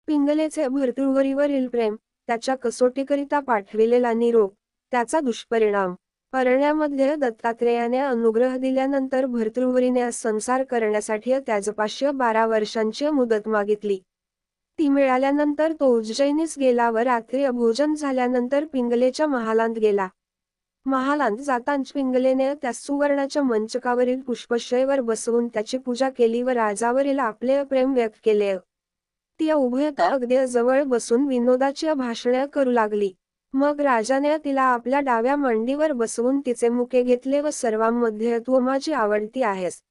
पिंगलेचे भर्तृहरीवरील प्रेम, त्याच्या कसोटीकरिता पाठविलेला निरोप, त्याचा दुष्परिणाम. अरण्यामध्ये दत्तात्रेयाने अनुग्रह दिल्यानंतर भर्तृहरीने संसार करण्यासाठी त्याजपाशी 12 वर्षांची मुदत मागितली. ती मिळाल्यानंतर तो उज्जैनीस गेला व रात्री भोजन झाल्यानंतर पिंगलेच्या महालांत गेला. महालांत जातांच पिंगलेने त्या सुवर्णाच्या मंचकावरील पुष्पशयवर बसवून त्याची पूजा केली व राजावरील आपले प्रेम व्यक्त केले. ती उभयता अगदी जवळ बसून विनोदाची भाषणे करू लागली. मग राजाने तिला आपल्या डाव्या मांडीवर बसवून तिचे मुके घेतले व सर्वांमध्ये तू माझी आवडती आहेस.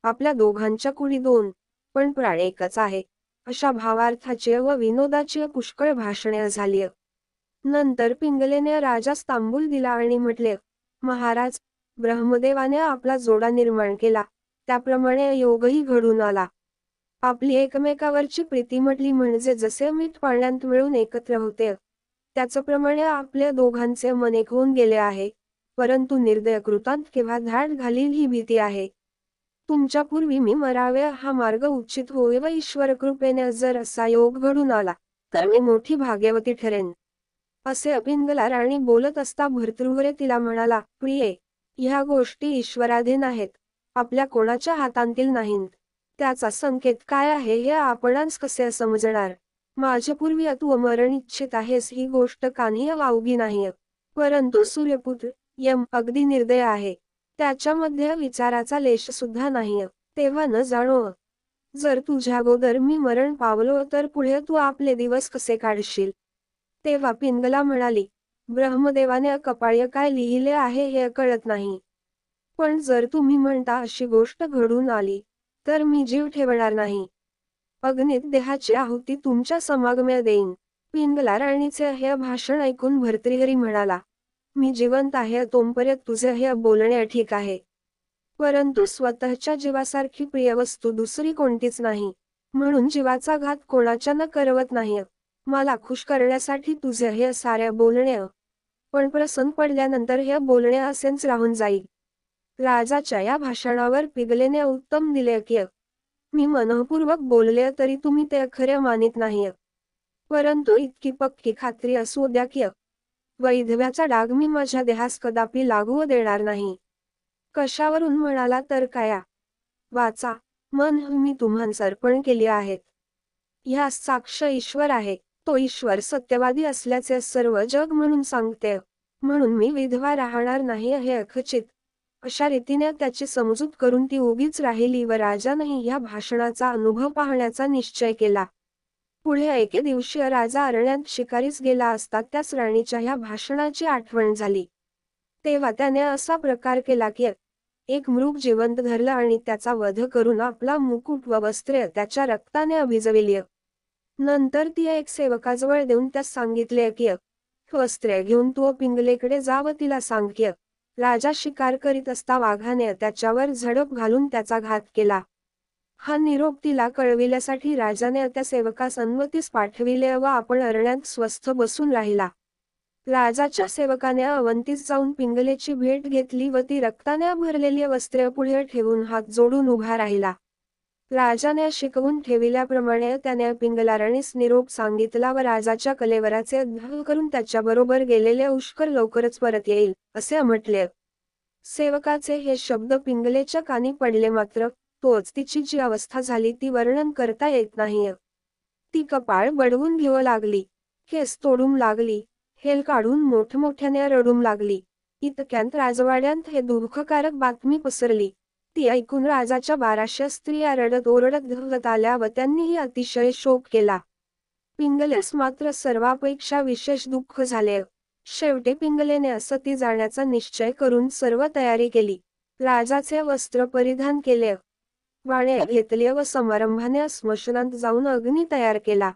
आपल्या दोघांच्या कुडी दोन, पण प्राण एकच आहे, अशा भावार्थाची व विनोदाची पुष्कळ भाषणे झाली. नंतर पिंगलेने राजास तांबूल दिला आणि म्हटले, महाराज, ब्रह्मदेवाने आपला जोडा निर्माण केला, त्याप्रमाणे योगही घडून आला. आपली एकमेकावरची प्रीती म्हटली म्हणजे जसे मीठ पाण्यात मिळून एकत्र होते, त्याचप्रमाणे आपल्या दोघांचे मन एक होऊन गेले आहे. परंतु निर्दय कृतांत केव्हा धाड घालील ही भीती आहे. तुमच्या पूर्वी मी मरावे हा मार्ग उचित होय व ईश्वर कृपेने जर असा योग घडून आला तर मी मोठी भाग्यवती ठरेन. असे पिंगला राणी बोलत असता भर्तृहरी तिला म्हणाला, प्रिये, ह्या गोष्टी ईश्वराधीन आहेत, आपल्या कोणाच्या हातांतील नाहीत. त्याचा संकेत काय आहे हे आपणास कसे समजणार. माझ्यापूर्वी तू मरण इच्छित आहेस ही गोष्ट कानी वावगी नाही, परंतु सूर्यपुत्र यम अगदी निर्दय आहे, त्याच्यामध्ये विचाराचा लेश सुद्धा नाही. तेव्हा न जाणो, जर तुझ्या अगोदर मी मरण पावलो तर पुढे तू आपले दिवस कसे काढशील. तेव्हा पिंगला म्हणाली, ब्रह्मदेवाने कपाळी काय लिहिले आहे हे कळत नाही, पण जर तुम्ही म्हणता अशी गोष्ट घडून आली तर मी जीव ठेवणार नाही. अग्नीत देहाची आहुती तुमच्या समागमे देईन. पिंगला राणीचे हे भाषण ऐकून भर्तृहरी म्हणाला, मी जिवंत आहे तोपर्यंत तुझे हे बोलणे ठीक आहे, परंतु स्वतःच्या जीवासारखी प्रिय वस्तू दुसरी कोणतीच नाही, म्हणून जीवाचा घात कोणाच्या न करवत नाही. मला खुश करण्यासाठी तुझे हे सारे बोलणे, पण प्रसन्न पडल्यानंतर हे बोलणे असेच राहून जाईल. राजाच्या या भाषणावर पिंगलेने उत्तम दिले की, मी मनःपूर्वक बोलले तरी तुम्ही ते खरे मानित नाही, परंतु इतकी पक्की खात्री असू द्या की वैधव्याचा डाग मी माझ्या देहास कदापि लागू देणार नाही. कशावरून म्हणाला तर काया, वाचा, मन मी तुम्हास अर्पण केली आहेत. ह्या साक्ष ईश्वर आहे. तो ईश्वर सत्यवादी असल्याचे सर्व जग म्हणून सांगते, म्हणून मी विधवा राहणार नाही हे खचित. अशा रीतीने त्याची समजूत करून ती उगीच राहिली व राजानेही ह्या भाषणाचा अनुभव पाहण्याचा निश्चय केला. पुढे एके दिवशी राजा अरण्यात शिकारीस गेला असता त्यास राणीच्या ह्या भाषणाची आठवण झाली. तेव्हा त्याने असा प्रकार केला की एक मृग जिवंत धरला आणि त्याचा वध करून आपला मुकुट व वस्त्रे त्याच्या रक्ताने अभिजविली. नंतर ती एक सेवकाजवळ देऊन त्यास सांगितले की वस्त्रे घेऊन तू पिंगलेकडे जा व तिला सांग की राजा शिकार करीत असता वाघाने त्याच्यावर झडप घालून त्याचा घात केला. हा निरोप तिला कळविल्यासाठी राजाने त्या सेवकास अन्वतीस पाठविले व आपण अरण्यात स्वस्थ बसून राहिला. राजाच्या सेवकाने अवंतीस जाऊन पिंगलेची भेट घेतली व ती रक्ताने भरलेली वस्त्रे पुढे ठेवून हात जोडून उभा राहिला. राजाने शिकवून ठेविल्याप्रमाणे त्याने पिंगला राणीस निरोप सांगितला व राजाच्या कलेवराचे ध्यान करून त्याच्याबरोबर गेलेले उष्कर लवकरच परत येईल असे म्हटले. सेवकाचे हे शब्द पिंगलेच्या कानी पडले मात्र तोच तिची जी अवस्था झाली ती वर्णन करता येत नाही. ती कपाळ बडवून घेऊ लागली, केस तोडून लागली, हेल काढून मोठमोठ्याने रडून लागली. इतक्यात राजवाड्यात हे दुःखकारक बातमी पसरली. ती ऐकून राजाच्या 1200 स्त्रिया रडत ओरडत धावत आल्या व त्यांनीही अतिशय शोक केला. पिंगलेस मात्र सर्वापेक्षा विशेष दुःख झाले. शेवटी पिंगलेने सती जाण्याचा निश्चय करून सर्व तयारी केली. राजाचे वस्त्र परिधान केले, वाणे घेतले व समारंभाने स्मशानात जाऊन अग्नी तयार केला.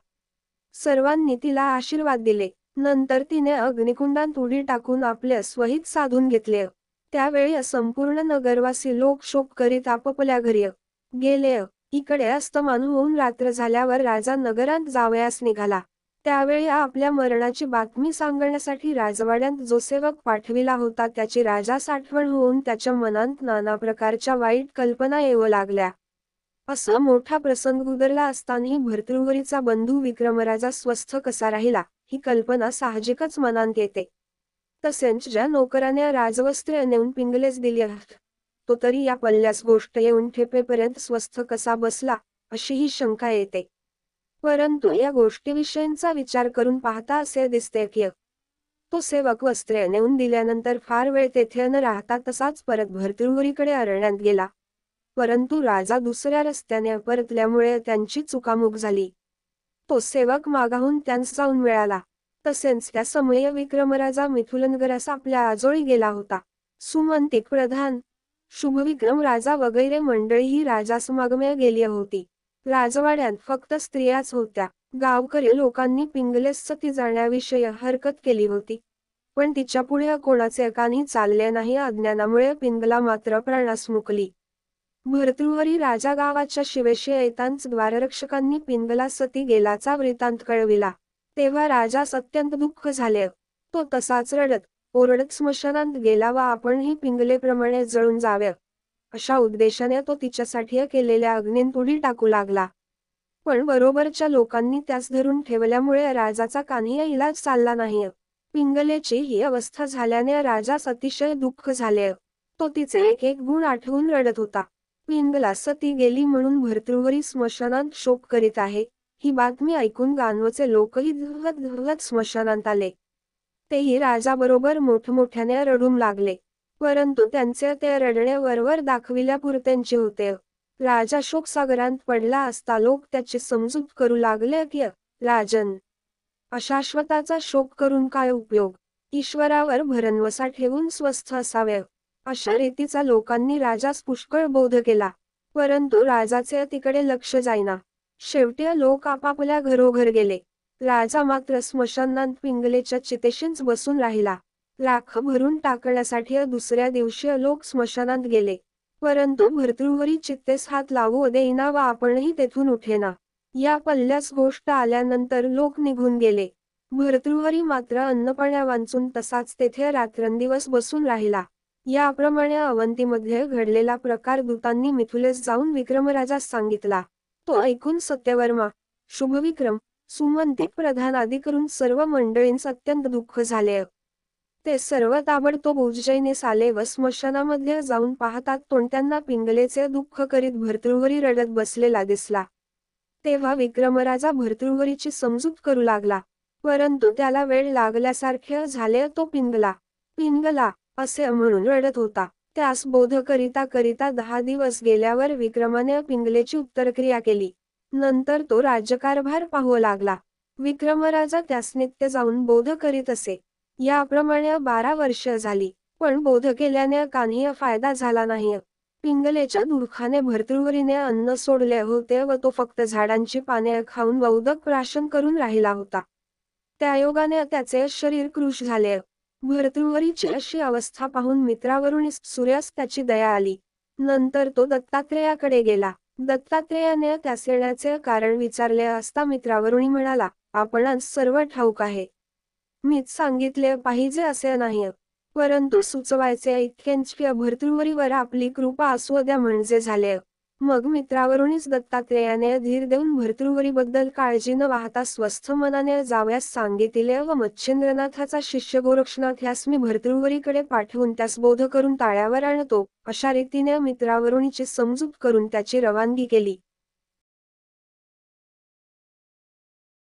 सर्वांनी तिला आशीर्वाद दिले. नंतर तिने अग्निकुंडात उडी टाकून आपले स्वहित साधून घेतले. त्यावेळी संपूर्ण नगरवासी लोक शोक करीत आपापल्या घरी गेले. इकडे अस्तमान होऊन रात्र झाल्यावर राजा नगरात जावयास निघाला. त्यावेळी आपल्या मरणाची बातमी सांगण्यासाठी राजवाड्यात जो सेवक पाठविला होता त्याची राजास आठवण होऊन त्याच्या मनात नाना प्रकारच्या वाईट कल्पना येऊ लागल्या. असा मोठा प्रसंग उदरला असतानाही भर्तृहरीचा बंधू विक्रमराजा स्वस्थ कसा राहिला, ही कल्पना साहजिकच मनात येते. तसेच ज्या नोकराने राजवस्त्रे नेऊन पिंगलेच दिली आहेत, तो तरी या पल्ल्यास गोष्ट येऊन ठेपेपर्यंत स्वस्थ कसा बसला, अशी ही शंका येते. परंतु या गोष्टीविषयींचा विचार करून पाहता असे दिसते की तो सेवक वस्त्रे नेऊन दिल्यानंतर फार वेळ तेथे न राहता तसाच परत भर्तृहरीकडे अरण्यात गेला. परंतु राजा दुसऱ्या रस्त्याने परतल्यामुळे त्यांची चुकामुक झाली. तो सेवक मागाहून त्यांस जाऊन मिळाला. तसेच त्या समये विक्रमराजा मिथिलनगरास आपल्या आजोळी गेला होता. सुमंतिक प्रधान, शुभविक्रम राजा वगैरे मंडळी ही राजासमागमे गेली होती. राजवाड्यात फक्त स्त्रियाच होत्या. गावकरी लोकांनी पिंगलेस सती जाण्याविषयी हरकत केली होती. पण तिच्या पुढे कोणाचे कानी चालले नाही. अज्ञानामुळे पिंगला मात्र प्राणास मुकली. भर्तृहरी राजा गावाच्या शिवेशी येताच द्वाररक्षकांनी पिंगला सती गेल्याचा वृत्तांत कळविला. तेव्हा राजास अत्यंत दुःख झाले. तो तसाच रडत ओरडत स्मशानात गेला व आपणही पिंगलेप्रमाणे जळून जावे, अशा उद्देशाने तो तिच्यासाठी केलेल्या अग्नीत उडी टाकू लागला. पण बरोबरच्या लोकांनी त्यास धरून ठेवल्यामुळे राजाचा काहीही इलाज चालला नाही. पिंगलेची ही अवस्था झाल्याने राजास अतिशय दुःख झाले. तो तिचे एक एक गुण आठवून रडत होता. पिंगला सती गेली म्हणून भर्तृहरी स्मशानात शोक करीत आहे, ही बातमी ऐकून गांवचे लोकही धुहत धुहत स्मशानात आले. तेही राजाबरोबर मोठमोठ्याने रडून लागले. परंतु त्यांचे ते रडणे वरवर दाखविल्यापुरतेंचे होते. राजा शोकसागरांत पडला असता लोक त्याची समजूत करू लागले की राजन, अशाश्वताचा शोक करून काय उपयोग, ईश्वरावर भरवसा ठेवून स्वस्थ असावे, अशा रीतीचा लोकांनी राजास पुष्कळ बोध केला. परंतु राजाचे तिकडे लक्ष जाईना. शेवटी लोक आपापल्या घरोघर गेले. राजा मात्र स्मशानात पिंगलेच्या चितेशीच बसून राहिला. राख भरून टाकण्यासाठी दुसऱ्या दिवशी लोक स्मशानात गेले. परंतु भर्तृहरी चित्तेस हात लावू देईना व आपणही तेथून उठेना. या पल्ल्यास गोष्ट आल्यानंतर लोक निघून गेले. भर्तृहरी मात्र अन्नपाण्या वांचून तसाच तेथे रात्रंदिवस बसून राहिला. याप्रमाणे अवंतीमध्ये घडलेला प्रकार दूतांनी मिथिलेस जाऊन विक्रमराजास सांगितला. तो ऐकून सत्यवर्मा, शुभविक्रम, सुमंतिक प्रधान आदी करून सर्व मंडळींस अत्यंत दुःख झाले. ते सर्व ताबडतोब उज्जैनीस आले व स्मशानामध्ये जाऊन पाहतात तोंडत्यांना पिंगलेचे दुःख करीत भर्तृहरी रडत बसलेला दिसला. तेव्हा विक्रमराजा भर्तृहरीची समजूत करू लागला. परंतु त्याला वेळ लागल्यासारखे झाले. तो पिंगला असे म्हणून रडत होता. त्यास बोध करिता करिता 10 दिवस गेल्यावर विक्रमाने पिंगलेची उत्तरक्रिया केली. नंतर तो राज्यकारभार पाहू लागला. विक्रमराजा त्यास नित्य जाऊन बोध करीत असे. याप्रमाणे 12 वर्ष झाली. पण बोध केल्याने काहीही फायदा झाला नाही. पिंगलेच्या दुःखाने भर्तृहरीने अन्न सोडले होते व तो फक्त झाडांची पाने खाऊन व उदक प्राशन करून राहिला होता. त्या योगाने त्याचे शरीर कृश झाले. भर्तृहरीची अशी अवस्था पाहून मित्रावरून सूर्यास त्याची दया आली. नंतर तो दत्तात्रेयाकडे गेला. दत्तात्रेयाने त्यास येण्याचे कारण विचारले असता मित्रावरुणी म्हणाला, आपणास सर्व ठाऊक आहे. मीच सांगितले पाहिजे असे नाही. परंतु सुचवायचे इतकेच की भर्तृहरीवर आपली कृपा असू द्या म्हणजे झाले. मग मित्रावरूनच दत्तात्रेयाने धीर देऊन भर्तृहरीबद्दल काळजी न वाहता स्वस्थ मनाने जावयास सांगितले व मच्छिंद्रनाथाचा शिष्य गोरक्षनाथ यास मी भर्तृहरीकडे पाठवून त्यास बोध करून ताळ्यावर आणतो, अशा रीतीने मित्रावरूनीची समजूत करून त्याची रवानगी केली.